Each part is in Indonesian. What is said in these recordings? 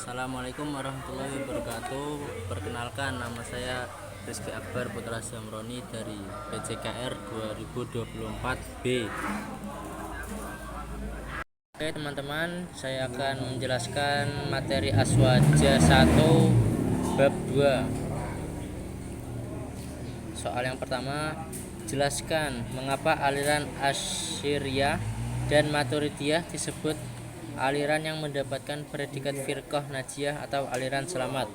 Assalamualaikum warahmatullahi wabarakatuh. Perkenalkan, nama saya Rizky Akbar Putra Zamroni dari PJKR 2024B. Oke teman-teman, saya akan menjelaskan materi Aswaja 1 bab 2. Soal yang pertama, jelaskan mengapa aliran Asy'ariyah dan Maturidiyah disebut aliran yang mendapatkan predikat firqah najiyah atau aliran selamat.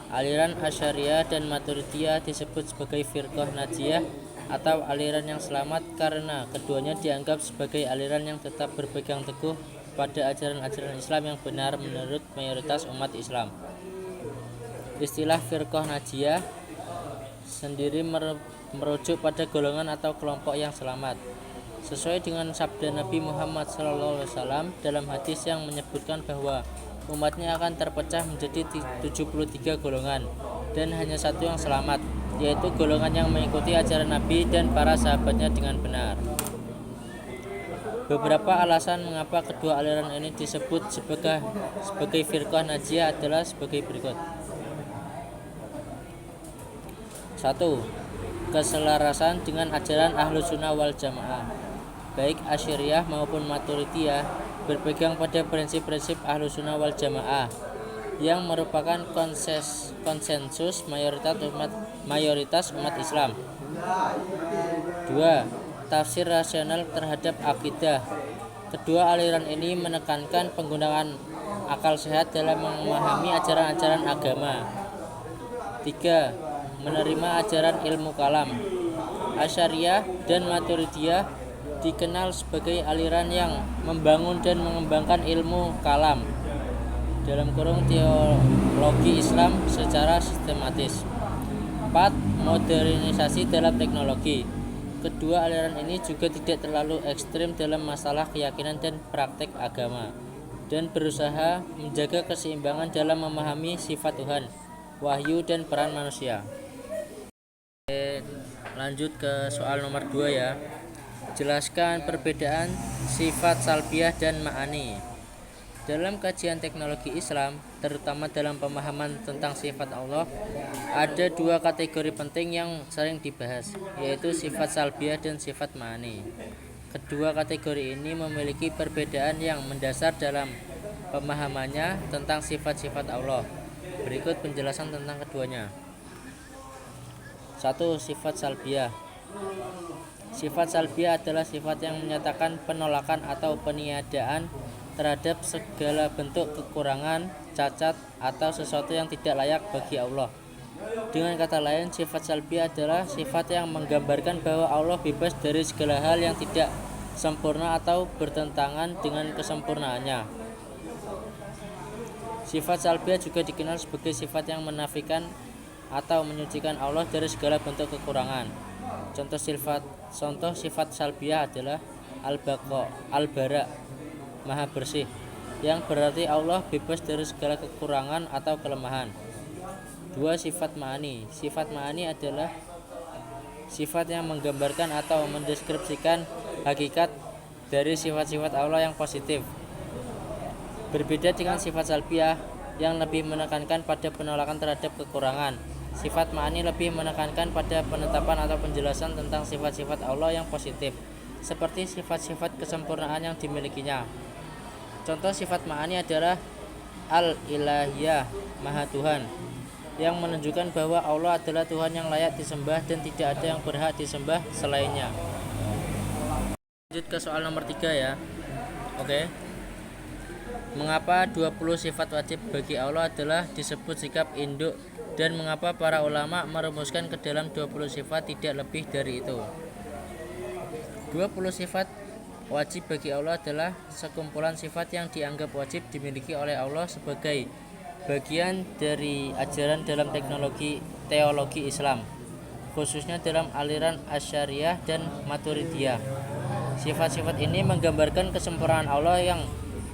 Aliran Asy'ariyah dan Maturidiyah disebut sebagai firqah najiyah atau aliran yang selamat karena keduanya dianggap sebagai aliran yang tetap berpegang teguh pada ajaran-ajaran Islam yang benar menurut mayoritas umat Islam. Istilah firqah najiyah sendiri merujuk pada golongan atau kelompok yang selamat, sesuai dengan sabda Nabi Muhammad SAW dalam hadis yang menyebutkan bahwa umatnya akan terpecah menjadi 73 golongan dan hanya satu yang selamat, yaitu golongan yang mengikuti ajaran Nabi dan para sahabatnya dengan benar. Beberapa alasan mengapa kedua aliran ini disebut sebagai firqah najiyah adalah sebagai berikut. 1. Keselarasan dengan ajaran Ahlus Sunnah wal Jamaah. Baik Asy'ariyah maupun Maturidiyah berpegang pada prinsip-prinsip Ahlus Sunnah wal Jamaah yang merupakan konsensus mayoritas umat Islam. 2. Tafsir rasional terhadap akidah. Kedua aliran ini menekankan penggunaan akal sehat dalam memahami ajaran-ajaran agama. 3. Menerima ajaran ilmu kalam. Asy'ariyah dan Maturidiyah dikenal sebagai aliran yang membangun dan mengembangkan ilmu kalam (teologi Islam) secara sistematis. 4. Modernisasi dalam teknologi. Kedua aliran ini juga tidak terlalu ekstrim dalam masalah keyakinan dan praktek agama, dan berusaha menjaga keseimbangan dalam memahami sifat Tuhan, wahyu, dan peran manusia. Lanjut ke soal nomor 2 ya. Jelaskan perbedaan sifat salbiyah dan ma'ani. Dalam kajian teknologi Islam, terutama dalam pemahaman tentang sifat Allah, ada dua kategori penting yang sering dibahas, yaitu sifat salbiyah dan sifat ma'ani. Kedua kategori ini memiliki perbedaan yang mendasar dalam pemahamannya tentang sifat-sifat Allah. Berikut penjelasan tentang keduanya. 1. Sifat salbiyah. Sifat salbiyah adalah sifat yang menyatakan penolakan atau peniadaan terhadap segala bentuk kekurangan, cacat, atau sesuatu yang tidak layak bagi Allah. Dengan kata lain, sifat salbiyah adalah sifat yang menggambarkan bahwa Allah bebas dari segala hal yang tidak sempurna atau bertentangan dengan kesempurnaannya. Sifat salbiyah juga dikenal sebagai sifat yang menafikan atau menyucikan Allah dari segala bentuk kekurangan. Contoh sifat salbiyah adalah al-baqa, al-bara, maha bersih, yang berarti Allah bebas dari segala kekurangan atau kelemahan. 2. Sifat ma'ani. Sifat ma'ani adalah sifat yang menggambarkan atau mendeskripsikan hakikat dari sifat-sifat Allah yang positif. Berbeda dengan sifat salbiyah yang lebih menekankan pada penolakan terhadap kekurangan, sifat ma'ani lebih menekankan pada penetapan atau penjelasan tentang sifat-sifat Allah yang positif, seperti sifat-sifat kesempurnaan yang dimilikinya. Contoh sifat ma'ani adalah al-ilahiyah, maha Tuhan, yang menunjukkan bahwa Allah adalah Tuhan yang layak disembah dan tidak ada yang berhak disembah selainnya. Lanjut ke soal nomor 3 ya. Oke. Mengapa 20 sifat wajib bagi Allah adalah disebut sikap induk, dan mengapa para ulama merumuskan ke dalam 20 sifat tidak lebih dari itu? 20 sifat wajib bagi Allah adalah sekumpulan sifat yang dianggap wajib dimiliki oleh Allah sebagai bagian dari ajaran dalam teologi Islam, khususnya dalam aliran Asy'ariyah dan Maturidiyah. Sifat-sifat ini menggambarkan kesempurnaan Allah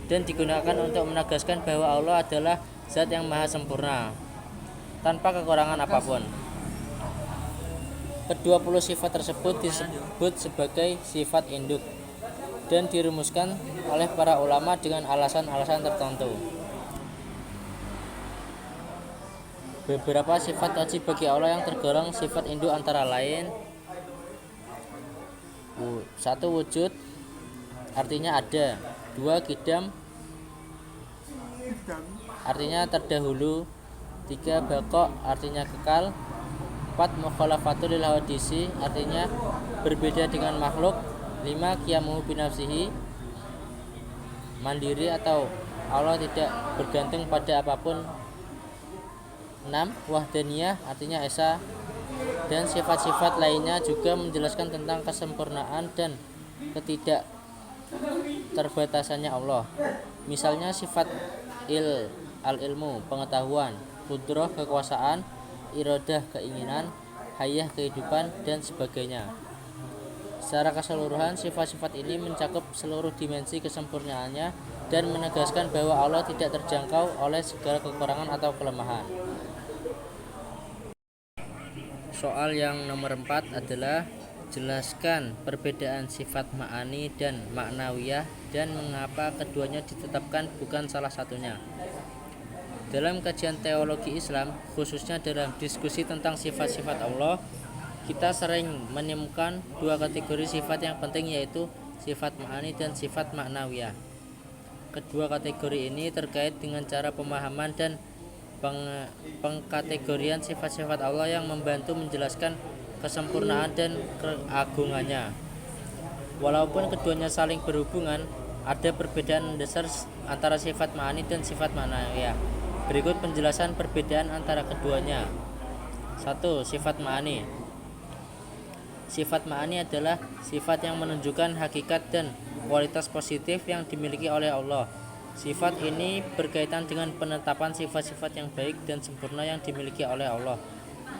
dan digunakan untuk menegaskan bahwa Allah adalah zat yang maha sempurna, tanpa kekurangan apapun. Kedua puluh sifat tersebut disebut sebagai sifat induk. dan dirumuskan oleh para ulama dengan alasan-alasan tertentu. Beberapa sifat wajib bagi Allah yang tergolong sifat induk antara lain: 1. Wujud, artinya ada. 2. Qidam, artinya terdahulu. 3. Baqa, artinya kekal. 4. Mukhalafatul lil hawadisi, artinya berbeda dengan makhluk. 5. Qiyamuhu binafsihi, mandiri atau Allah tidak bergantung pada apapun. 6. Wahdaniyah, artinya esa. Dan sifat-sifat lainnya juga menjelaskan tentang kesempurnaan dan ketidakterbatasannya Allah. Misalnya sifat al-ilmu, pengetahuan; qudrah, kekuasaan; iradah, keinginan; hayah, kehidupan, dan sebagainya. Secara keseluruhan, sifat-sifat ini mencakup seluruh dimensi kesempurnaannya dan menegaskan bahwa Allah tidak terjangkau oleh segala kekurangan atau kelemahan. Soal yang nomor 4 adalah jelaskan perbedaan sifat ma'ani dan ma'nawiyah dan mengapa keduanya ditetapkan bukan salah satunya. Dalam kajian teologi Islam, khususnya dalam diskusi tentang sifat-sifat Allah, kita sering menemukan dua kategori sifat yang penting, yaitu sifat ma'ani dan sifat ma'nawiyah. Kedua kategori ini terkait dengan cara pemahaman dan pengkategorian sifat-sifat Allah yang membantu menjelaskan kesempurnaan dan keagungannya. Walaupun keduanya saling berhubungan, ada perbedaan mendasar antara sifat ma'ani dan sifat ma'nawiyah. Berikut penjelasan perbedaan antara keduanya. 1. Sifat ma'ani. Sifat ma'ani adalah sifat yang menunjukkan hakikat dan kualitas positif yang dimiliki oleh Allah. Sifat ini berkaitan dengan penetapan sifat-sifat yang baik dan sempurna yang dimiliki oleh Allah.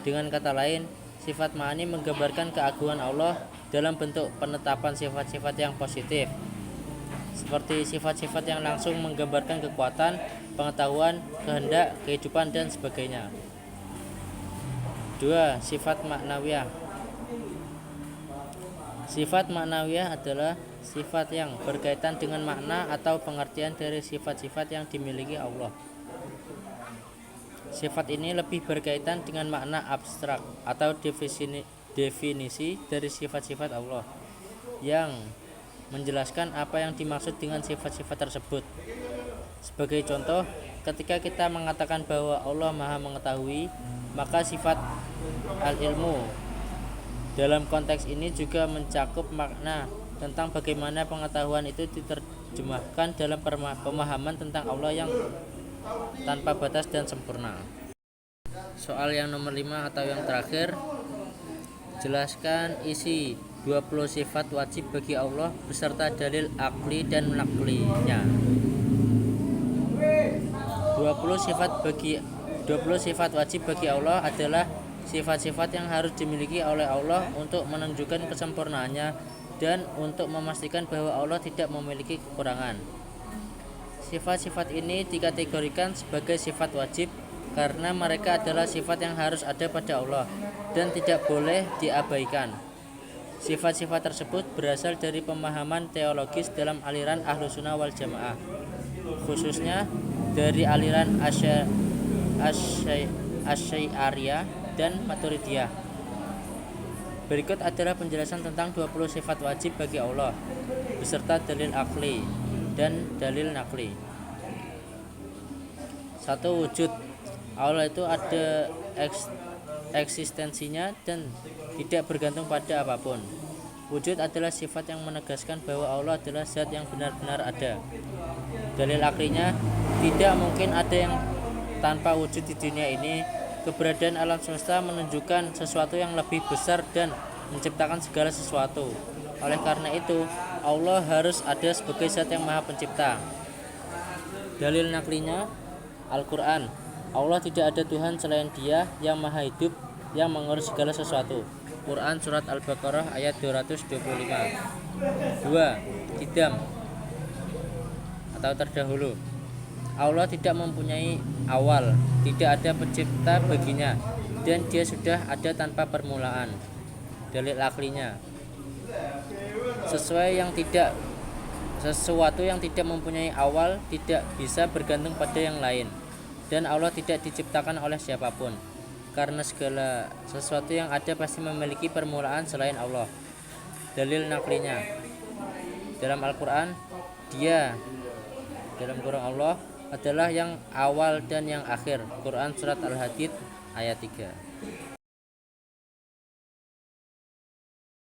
Dengan kata lain, sifat ma'ani menggambarkan keagungan Allah dalam bentuk penetapan sifat-sifat yang positif, seperti sifat-sifat yang langsung menggambarkan kekuatan, pengetahuan, kehendak, kehidupan, dan sebagainya. 2. Sifat ma'nawiyah. Sifat ma'nawiyah adalah sifat yang berkaitan dengan makna atau pengertian dari sifat-sifat yang dimiliki Allah. Sifat ini lebih berkaitan dengan makna abstrak atau definisi dari sifat-sifat Allah yang menjelaskan apa yang dimaksud dengan sifat-sifat tersebut. Sebagai contoh, ketika kita mengatakan bahwa Allah Maha Mengetahui, maka sifat al-ilmu dalam konteks ini juga mencakup makna tentang bagaimana pengetahuan itu diterjemahkan dalam pemahaman tentang Allah yang tanpa batas dan sempurna. Soal yang nomor 5 atau yang terakhir, jelaskan isi 20 sifat wajib bagi Allah beserta dalil akli dan naklinya. 20 sifat wajib bagi Allah adalah sifat-sifat yang harus dimiliki oleh Allah untuk menunjukkan kesempurnaannya dan untuk memastikan bahwa Allah tidak memiliki kekurangan. Sifat-sifat ini dikategorikan sebagai sifat wajib karena mereka adalah sifat yang harus ada pada Allah dan tidak boleh diabaikan. Sifat-sifat tersebut berasal dari pemahaman teologis dalam aliran Ahlussunnah wal Jamaah, khususnya dari aliran Asy'ariyah dan Maturidiyah. Berikut adalah penjelasan tentang 20 sifat wajib bagi Allah beserta dalil akli dan dalil nakli. 1. Wujud. Allah itu ada eksistensinya dan tidak bergantung pada apapun. Wujud adalah sifat yang menegaskan bahwa Allah adalah zat yang benar-benar ada. Dalil aklinya, tidak mungkin ada yang tanpa wujud di dunia ini. Keberadaan alam semesta menunjukkan sesuatu yang lebih besar dan menciptakan segala sesuatu. Oleh karena itu, Allah harus ada sebagai zat yang maha pencipta. Dalil naklinya, Al-Quran. Allah tidak ada Tuhan selain Dia yang maha hidup, yang mengurus segala sesuatu. Quran Surat Al-Baqarah ayat 225. 2. Qidam atau terdahulu. Allah tidak mempunyai awal, tidak ada pencipta baginya, dan Dia sudah ada tanpa permulaan. Dalil aklinya, sesuai yang tidak Sesuatu yang tidak mempunyai awal tidak bisa bergantung pada yang lain, dan Allah tidak diciptakan oleh siapapun. Karena segala sesuatu yang ada pasti memiliki permulaan selain Allah. Dalil naklinya dalam Al-Quran, Dia dalam kurung Allah adalah yang awal dan yang akhir. Quran surat Al-Hadid ayat 3.